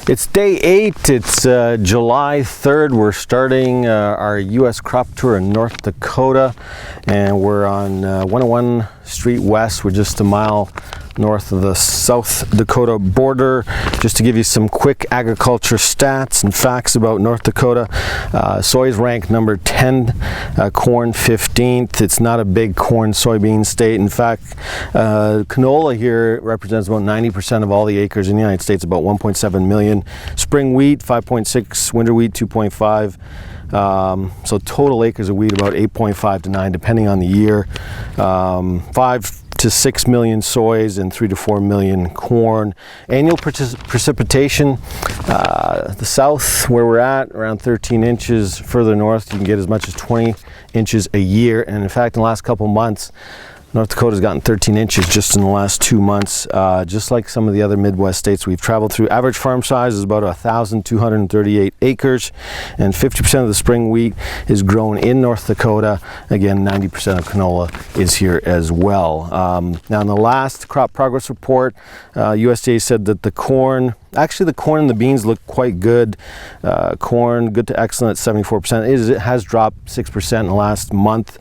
It's day 8, it's July 3rd. We're starting our U.S. crop tour in North Dakota, and we're on 101 Street West. We're just a mile north of the South Dakota border. Just to give you some quick agriculture stats and facts about North Dakota, soy is ranked number 10, corn 15th. It's not a big corn soybean state. In fact, canola here represents about 90% of all the acres in the United States, about 1.7 million. Spring wheat 5.6, winter wheat 2.5. So total acres of wheat about 8.5 to 9 depending on the year. 5 to 6 million soys and 3 to 4 million corn. Annual precipitation, the south where we're at, around 13 inches. Further north you can get as much as 20 inches a year, and in fact in the last couple months North Dakota's gotten 13 inches just in the last 2 months. Just like some of the other Midwest states we've traveled through. Average farm size is about 1,238 acres, and 50% of the spring wheat is grown in North Dakota. Again, 90% of canola is here as well. Now in the last crop progress report, USDA said that the corn and the beans look quite good. Corn, good to excellent at 74%. It has dropped 6% in the last month.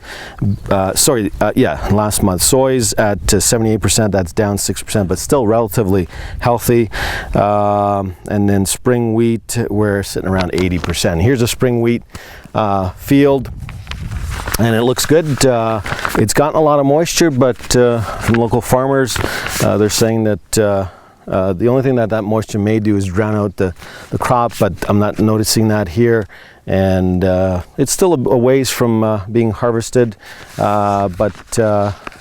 Last month. Soy's at 78%, that's down 6%, but still relatively healthy. And then spring wheat, we're sitting around 80%. Here's a spring wheat field, and it looks good. It's gotten a lot of moisture, but from local farmers, they're saying that the only thing that moisture may do is drown out the crop, but I'm not noticing that here. And it's still a ways from being harvested, but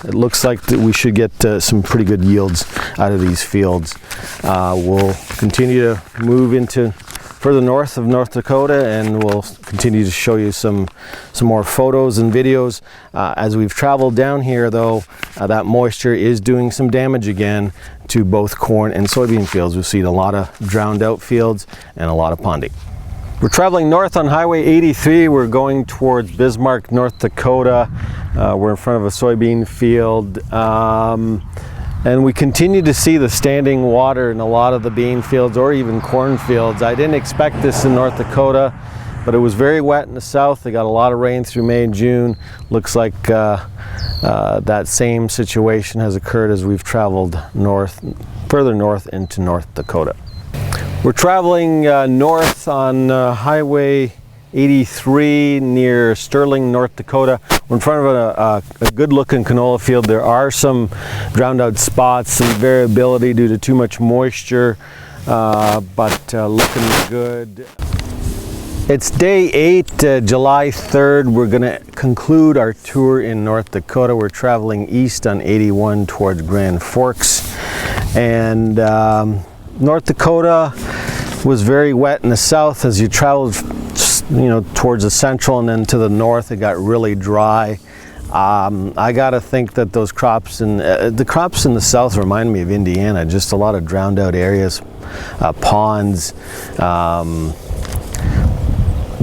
it looks like that we should get some pretty good yields out of these fields. We'll continue to move into further north of North Dakota, and we'll continue to show you some more photos and videos. As we've traveled down here though, that moisture is doing some damage again to both corn and soybean fields. We've seen a lot of drowned out fields and a lot of ponding. We're traveling north on Highway 83. We're going towards Bismarck, North Dakota. We're in front of a soybean field. And we continue to see the standing water in a lot of the bean fields or even corn fields. I didn't expect this in North Dakota, but it was very wet in the south. They got a lot of rain through May and June. Looks like that same situation has occurred as we've traveled further north into North Dakota. We're traveling north on Highway 83 near Sterling, North Dakota. We're in front of a good-looking canola field. There are some drowned out spots, some variability due to too much moisture, but looking good. It's day 8, July 3rd. We're going to conclude our tour in North Dakota. We're traveling east on 81 towards Grand Forks, and North Dakota was very wet in the south. As you traveled, towards the central and then to the north, it got really dry. I gotta think that those crops the crops in the south remind me of Indiana. Just a lot of drowned out areas, ponds,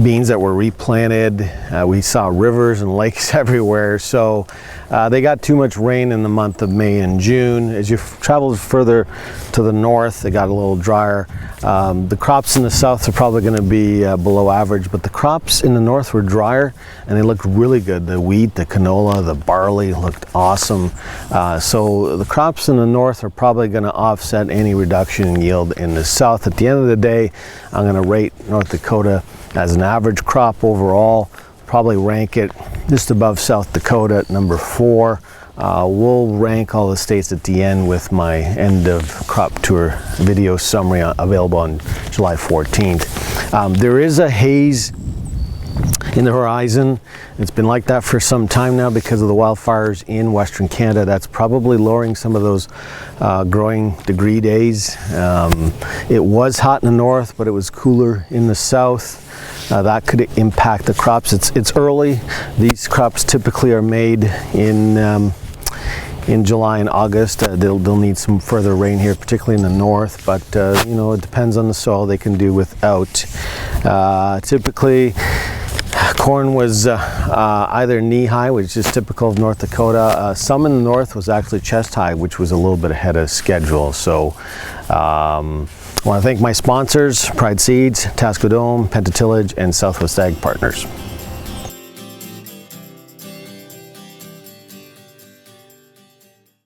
beans that were replanted. We saw rivers and lakes everywhere. So they got too much rain in the month of May and June. As you traveled further to the north, it got a little drier. The crops in the south are probably going to be below average, but the crops in the north were drier and they looked really good. The wheat, the canola, the barley looked awesome. So the crops in the north are probably going to offset any reduction in yield in the south. At the end of the day, I'm going to rate North Dakota as an average crop overall. Probably rank it just above South Dakota at number 4. We'll rank all the states at the end with my end of crop tour video summary available on July 14th. There is a haze in the horizon. It's been like that for some time now because of the wildfires in Western Canada. That's probably lowering some of those growing degree days. It was hot in the north, but it was cooler in the south. That could impact the crops. It's early. These crops typically are made in July and August. They'll need some further rain here, particularly in the north, but it depends on the soil. They can do without. Typically, corn was either knee-high, which is typical of North Dakota. Some in the north was actually chest-high, which was a little bit ahead of schedule. So I want to thank my sponsors, Pride Seeds, Tasco Dome, Pentatillage, and Southwest Ag Partners.